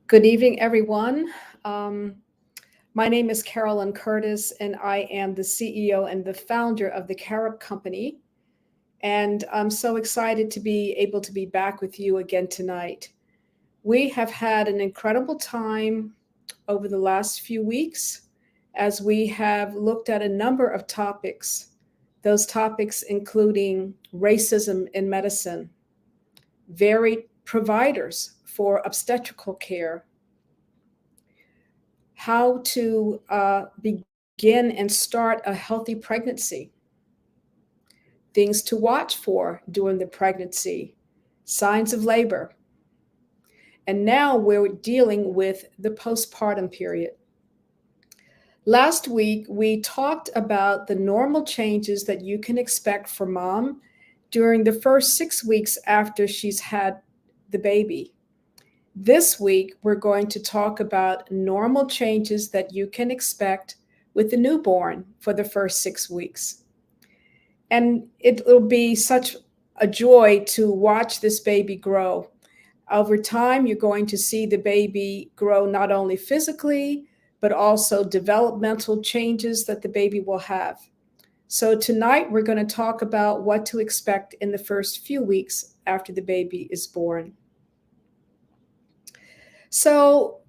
Good evening, everyone. Um, my name is Carolyn Curtis, and I am the CEO and the founder of the Carob Company. And I'm so excited to be able to be back with you again tonight. We have had an incredible time over the last few weeks as we have looked at a number of topics, those topics including racism in medicine, varied providers for obstetrical care, how to begin and start a healthy pregnancy, things to watch for during the pregnancy, signs of labor. And now we're dealing with the postpartum period. Last week, we talked about the normal changes that you can expect for mom during the first 6 weeks after she's had the baby. This week, we're going to talk about normal changes that you can expect with the newborn for the first 6 weeks. And it will be such a joy to watch this baby grow. Over time, you're going to see the baby grow not only physically, but also developmental changes that the baby will have. So tonight, we're going to talk about what to expect in the first few weeks after the baby is born. So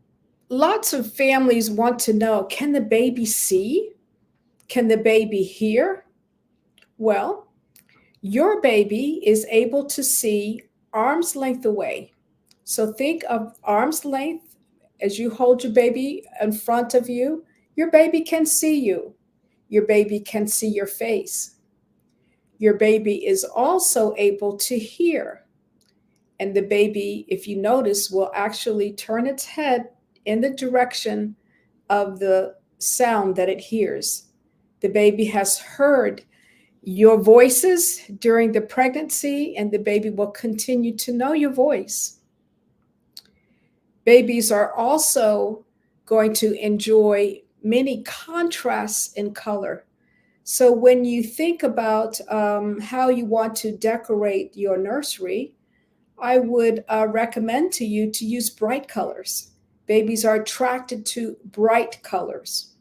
lots of families want to know, can the baby see? Can the baby hear? Well, your baby is able to see arm's length away. So think of arm's length as you hold your baby in front of you. Your baby can see you. Your baby can see your face. Your baby is also able to hear. And the baby, if you notice, will actually turn its head in the direction of the sound that it hears. The baby has heard your voices during the pregnancy, and the baby will continue to know your voice. Babies are also going to enjoy many contrasts in color. So when you think about how you want to decorate your nursery, I would recommend to you to use bright colors. Babies are attracted to bright colors.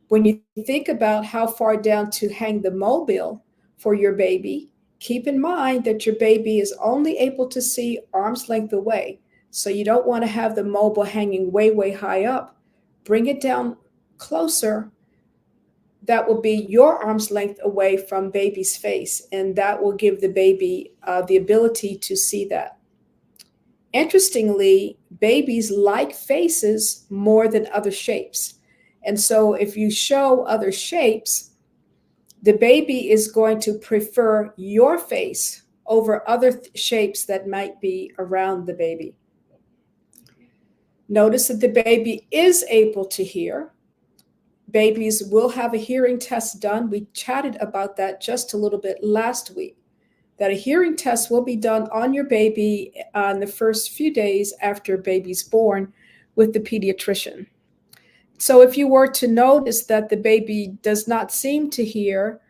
When you think about how far down to hang the mobile for your baby, keep in mind that your baby is only able to see arm's length away. So you don't want to have the mobile hanging way, way high up. Bring it down closer. That will be your arm's length away from baby's face, and that will give the baby the ability to see that. Interestingly, babies like faces more than other shapes. And so if you show other shapes, the baby is going to prefer your face over other shapes that might be around the baby. Notice that the baby is able to hear. Babies will have a hearing test done. We chatted about that just a little bit last week, that a hearing test will be done on your baby on the first few days after baby's born with the pediatrician. So if you were to notice that the baby does not seem to hear,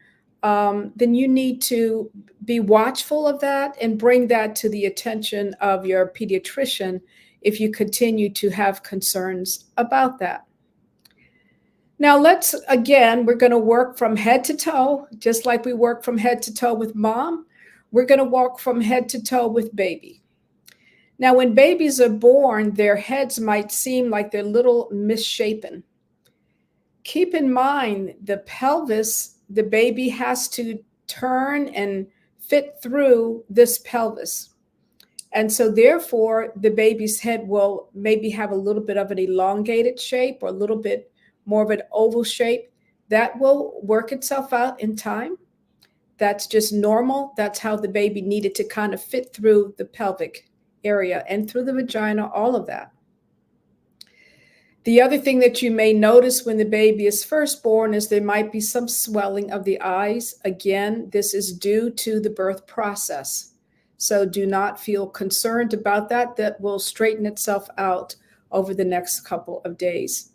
then you need to be watchful of that and bring that to the attention of your pediatrician if you continue to have concerns about that. Now we're going to work from head to toe, just like we work from head to toe with mom. We're going to walk from head to toe with baby. Now, when babies are born, their heads might seem like they're a little misshapen. Keep in mind the pelvis, the baby has to turn and fit through this pelvis. And so therefore, the baby's head will maybe have a little bit of an elongated shape or a little bit more of an oval shape. That will work itself out in time. That's just normal. That's how the baby needed to kind of fit through the pelvic area and through the vagina, all of that. The other thing that you may notice when the baby is first born is there might be some swelling of the eyes. Again, this is due to the birth process. So do not feel concerned about that. That will straighten itself out over the next couple of days.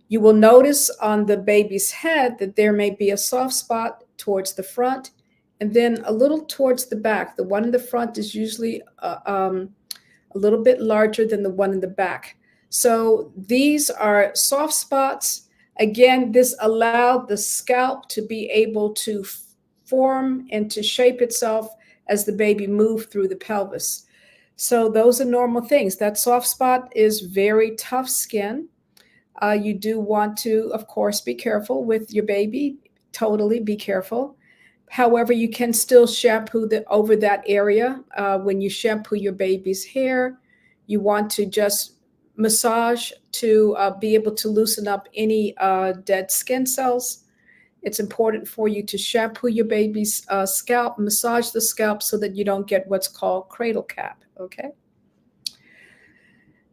You will notice on the baby's head that there may be a soft spot towards the front and then a little towards the back. The one in the front is usually a little bit larger than the one in the back. So these are soft spots. Again, this allowed the scalp to be able to form and to shape itself as the baby moved through the pelvis. So those are normal things. That soft spot is very tough skin. You do want to, of course, be careful with your baby. Totally be careful. However, you can still shampoo over that area. When you shampoo your baby's hair, you want to just massage to be able to loosen up any dead skin cells. It's important for you to shampoo your baby's scalp, massage the scalp so that you don't get what's called cradle cap. Okay.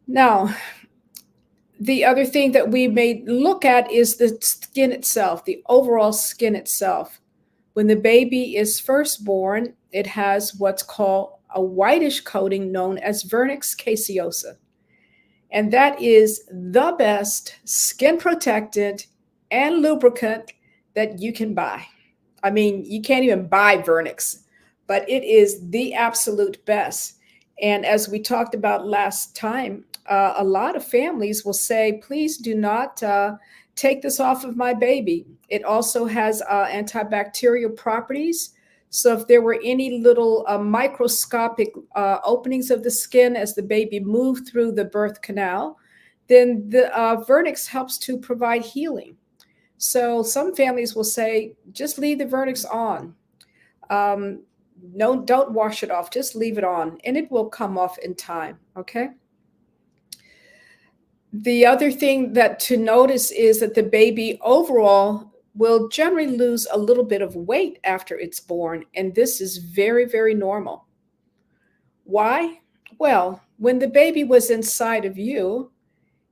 Now, the other thing that we may look at is the skin itself, the overall skin itself. When the baby is first born, it has what's called a whitish coating known as vernix caseosa. And that is the best skin protectant and lubricant that you can buy. I mean, you can't even buy vernix, but it is the absolute best. And as we talked about last time, a lot of families will say, please do not take this off of my baby. It also has antibacterial properties. So if there were any little microscopic openings of the skin as the baby moved through the birth canal, then the vernix helps to provide healing. So some families will say, just leave the vernix on. Um, no, don't wash it off. Just leave it on, and it will come off in time. Okay. The other thing that to notice is that the baby overall will generally lose a little bit of weight after it's born, and this is very, very normal. Why? Well, when the baby was inside of you,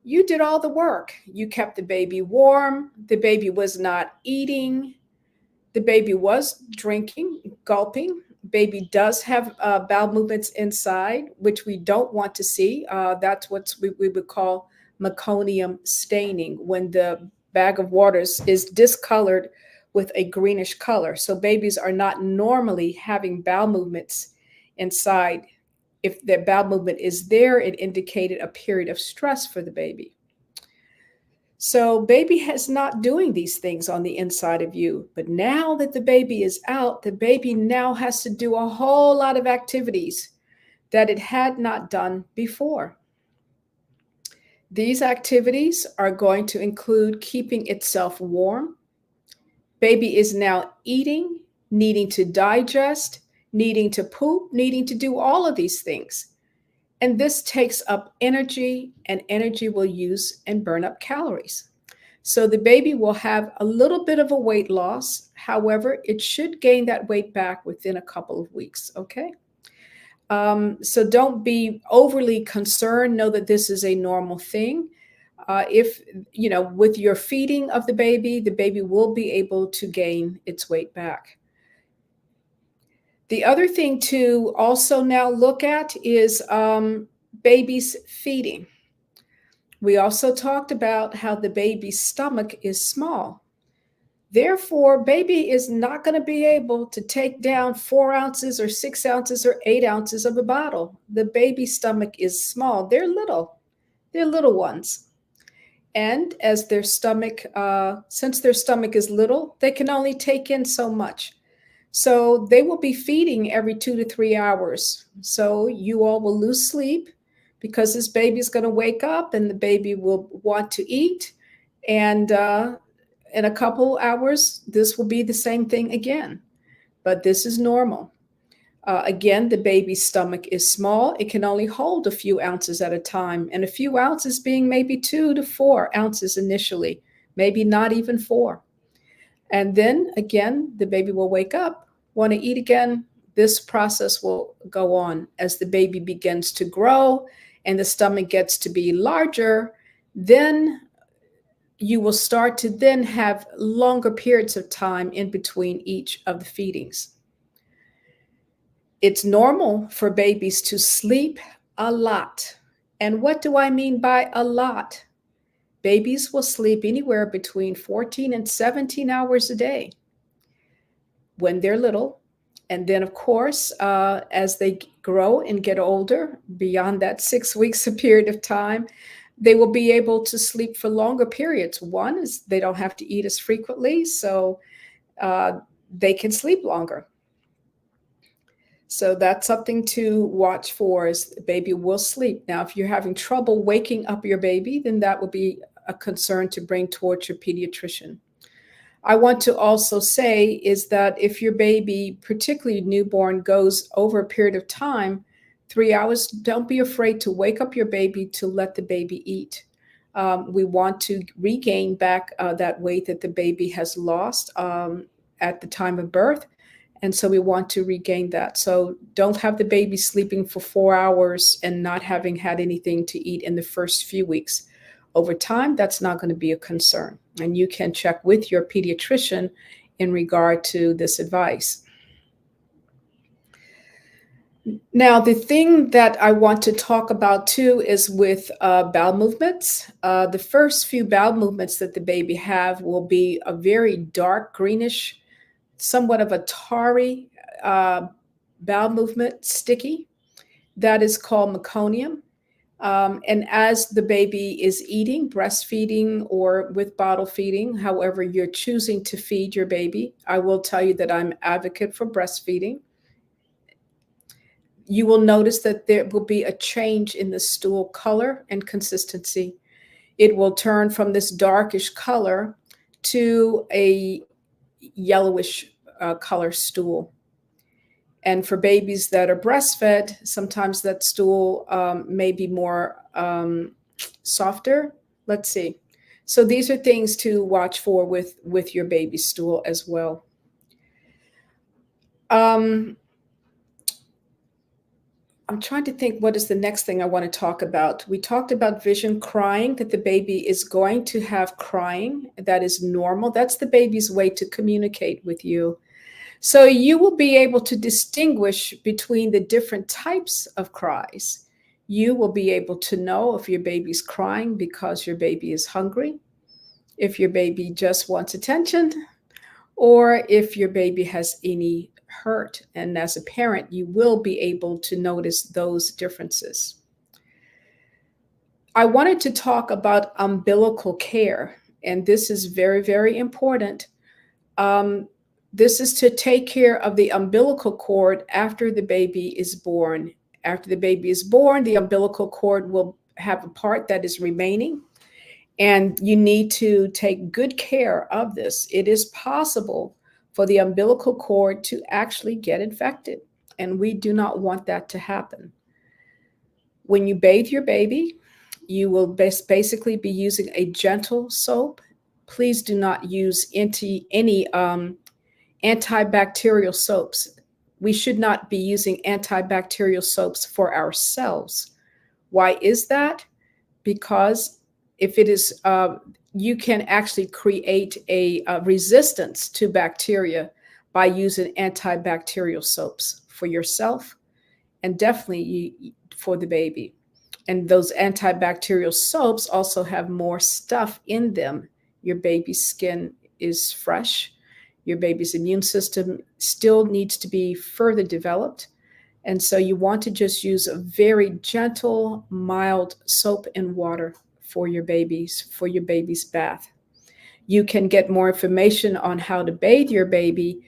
you did all the work. You kept the baby warm. The baby was not eating. The baby was drinking, gulping. Baby does have bowel movements inside, which we don't want to see. That's what we would call meconium staining, when the bag of waters is discolored with a greenish color. So babies are not normally having bowel movements inside. If their bowel movement is there, it indicated a period of stress for the baby. So baby is not doing these things on the inside of you. But now that the baby is out, the baby now has to do a whole lot of activities that it had not done before. These activities are going to include keeping itself warm. Baby is now eating, needing to digest, needing to poop, needing to do all of these things. And this takes up energy, and energy will use and burn up calories. So the baby will have a little bit of a weight loss. However, it should gain that weight back within a couple of weeks. Okay. So don't be overly concerned. Know that this is a normal thing. If, with your feeding of the baby will be able to gain its weight back. The other thing to also now look at is baby's feeding. We also talked about how the baby's stomach is small. Therefore, baby is not going to be able to take down 4 ounces or 6 ounces or 8 ounces of a bottle. The baby's stomach is small. They're little. They're little ones. And as their stomach, since their stomach is little, they can only take in so much. So they will be feeding every 2 to 3 hours. So you all will lose sleep because this baby is going to wake up and the baby will want to eat. And in a couple hours, this will be the same thing again. But this is normal. Again, the baby's stomach is small. It can only hold a few ounces at a time, and a few ounces being maybe 2 to 4 ounces initially, maybe not even 4. And then again, the baby will wake up, want to eat again. This process will go on as the baby begins to grow and the stomach gets to be larger. Then you will start to then have longer periods of time in between each of the feedings. It's normal for babies to sleep a lot. And what do I mean by a lot? Babies will sleep anywhere between 14 and 17 hours a day when they're little. And then, of course, as they grow and get older, beyond that 6 weeks a period of time, They will be able to sleep for longer periods. One is they don't have to eat as frequently, so uh, they can sleep longer. So that's something to watch for, is the baby will sleep. Now, if you're having trouble waking up your baby, then that will be a concern to bring towards your pediatrician. I want to also say is that if your baby, particularly newborn, goes over a period of time, 3 hours, don't be afraid to wake up your baby to let the baby eat. We want to regain back that weight that the baby has lost at the time of birth. And so we want to regain that. So don't have the baby sleeping for 4 hours and not having had anything to eat in the first few weeks. Over time, that's not going to be a concern. And you can check with your pediatrician in regard to this advice. Now, the thing that I want to talk about too is with bowel movements. The first few bowel movements that the baby have will be a very dark greenish, somewhat of a tarry bowel movement, sticky. That is called meconium. And as the baby is eating, breastfeeding, or with bottle feeding, however you're choosing to feed your baby, I will tell you that I'm an advocate for breastfeeding. You will notice that there will be a change in the stool color and consistency. It will turn from this darkish color to a yellowish color stool. And for babies that are breastfed, sometimes that stool may be more softer. Let's see. So these are things to watch for with your baby's stool as well. I'm trying to think what is the next thing I want to talk about. We talked about vision crying, that the baby is going to have crying. That is normal. That's the baby's way to communicate with you. So you will be able to distinguish between the different types of cries. You will be able to know if your baby's crying because your baby is hungry, if your baby just wants attention, or if your baby has any hurt. And as a parent, you will be able to notice those differences. I wanted to talk about umbilical care, and this is very, very important. Um, this is to take care of the umbilical cord after the baby is born. After the baby is born, the umbilical cord will have a part that is remaining, and you need to take good care of this. It is possible for the umbilical cord to actually get infected, and we do not want that to happen. When you bathe your baby, you will basically be using a gentle soap. Please do not use any antibacterial soaps. We should not be using antibacterial soaps for ourselves. Why is that? Because if it is, you can actually create a resistance to bacteria by using antibacterial soaps for yourself and definitely for the baby. And those antibacterial soaps also have more stuff in them. Your baby's skin is fresh. Your baby's immune system still needs to be further developed. And so you want to just use a very gentle, mild soap and water for your baby's bath. You can get more information on how to bathe your baby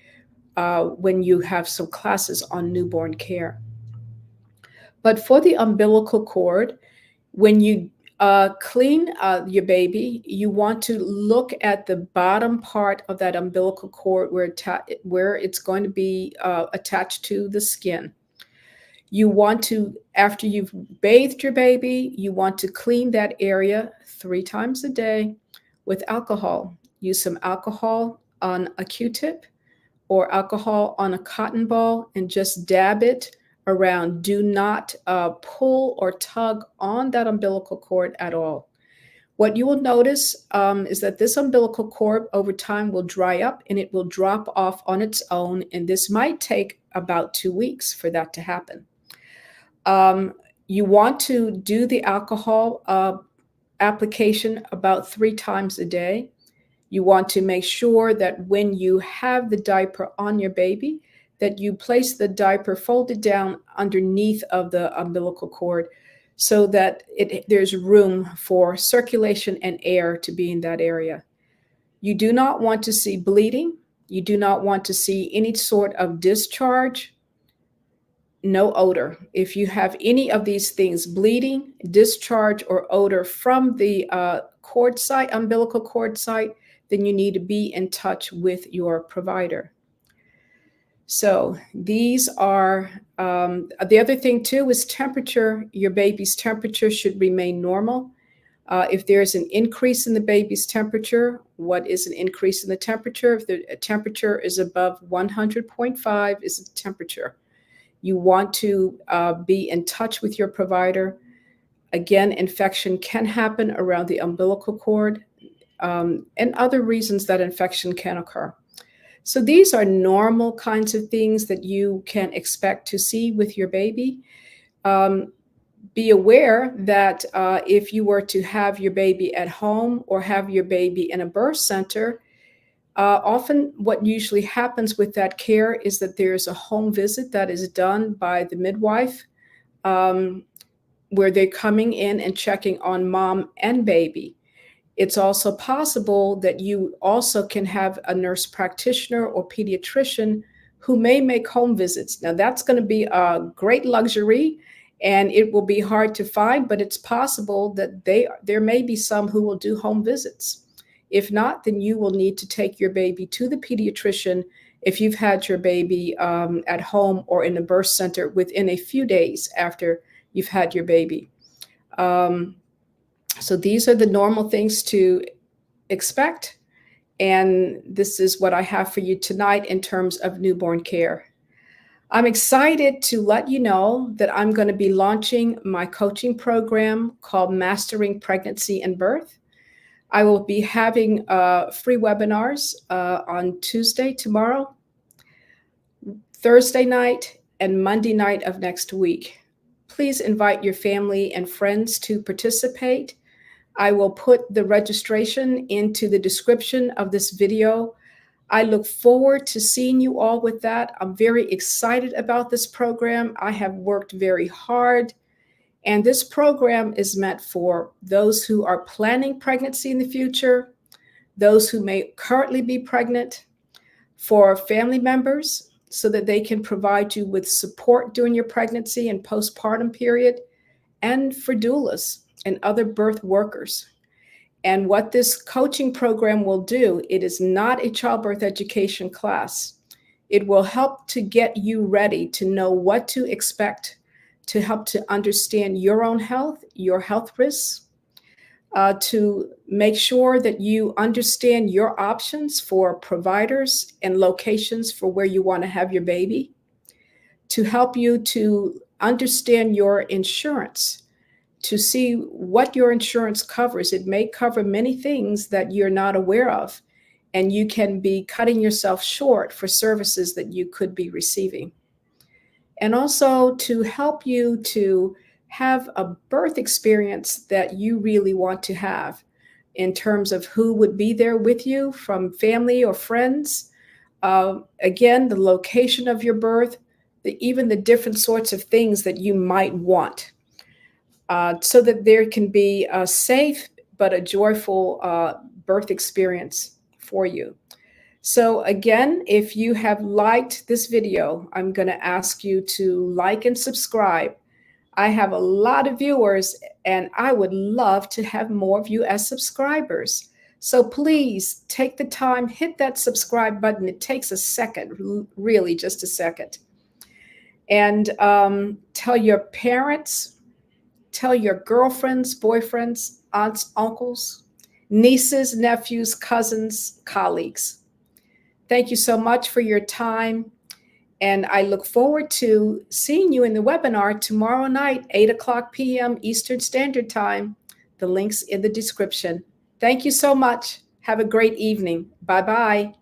when you have some classes on newborn care. But for the umbilical cord, when you clean your baby, you want to look at the bottom part of that umbilical cord where it's going to be attached to the skin. You want to, after you've bathed your baby, you want to clean that area 3 times a day with alcohol. Use some alcohol on a Q-tip or alcohol on a cotton ball and just dab it around. Do not pull or tug on that umbilical cord at all. What you will notice is that this umbilical cord over time will dry up and it will drop off on its own. And this might take about 2 weeks for that to happen. You want to do the alcohol application about 3 times a day. You want to make sure that when you have the diaper on your baby, that you place the diaper folded down underneath of the umbilical cord so that there's room for circulation and air to be in that area. You do not want to see bleeding. You do not want to see any sort of discharge. No odor. If you have any of these things, bleeding, discharge, or odor from the cord site, umbilical cord site, then you need to be in touch with your provider. So these are, the other thing too is temperature. Your baby's temperature should remain normal. If there's an increase in the baby's temperature, what is an increase in the temperature? If the temperature is above 100.5 is the temperature. You want to be in touch with your provider. Again, infection can happen around the umbilical cord, and other reasons that infection can occur. So these are normal kinds of things that you can expect to see with your baby. Be aware that if you were to have your baby at home or have your baby in a birth center, often what usually happens with that care is that there's a home visit that is done by the midwife, where they're coming in and checking on mom and baby. It's also possible that you also can have a nurse practitioner or pediatrician who may make home visits. Now, that's going to be a great luxury, and it will be hard to find, but it's possible that there may be some who will do home visits. If not, then you will need to take your baby to the pediatrician if you've had your baby at home or in a birth center within a few days after you've had your baby. So these are the normal things to expect. And this is what I have for you tonight in terms of newborn care. I'm excited to let you know that I'm going to be launching my coaching program called Mastering Pregnancy and Birth. I will be having free webinars on Tuesday, tomorrow, Thursday night, and Monday night of next week. Please invite your family and friends to participate. I will put the registration into the description of this video. I look forward to seeing you all with that. I'm very excited about this program. I have worked very hard, and this program is meant for those who are planning pregnancy in the future, those who may currently be pregnant, for family members so that they can provide you with support during your pregnancy and postpartum period, and for doulas and other birth workers. And what this coaching program will do, it is not a childbirth education class. It will help to get you ready to know what to expect, to help to understand your own health, your health risks, to make sure that you understand your options for providers and locations for where you want to have your baby, to help you to understand your insurance, to see what your insurance covers. It may cover many things that you're not aware of, and you can be cutting yourself short for services that you could be receiving. And also to help you to have a birth experience that you really want to have, in terms of who would be there with you from family or friends. Again, the location of your birth, even the different sorts of things that you might want. So that there can be a safe but a joyful birth experience for you. So again, if you have liked this video, I'm going to ask you to like and subscribe. I have a lot of viewers, and I would love to have more of you as subscribers. So please take the time, hit that subscribe button. It takes a second, really just a second. And tell your parents, tell your girlfriends, boyfriends, aunts, uncles, nieces, nephews, cousins, colleagues. Thank you so much for your time. And I look forward to seeing you in the webinar tomorrow night, 8:00 p.m. Eastern Standard Time. The link's in the description. Thank you so much. Have a great evening. Bye-bye.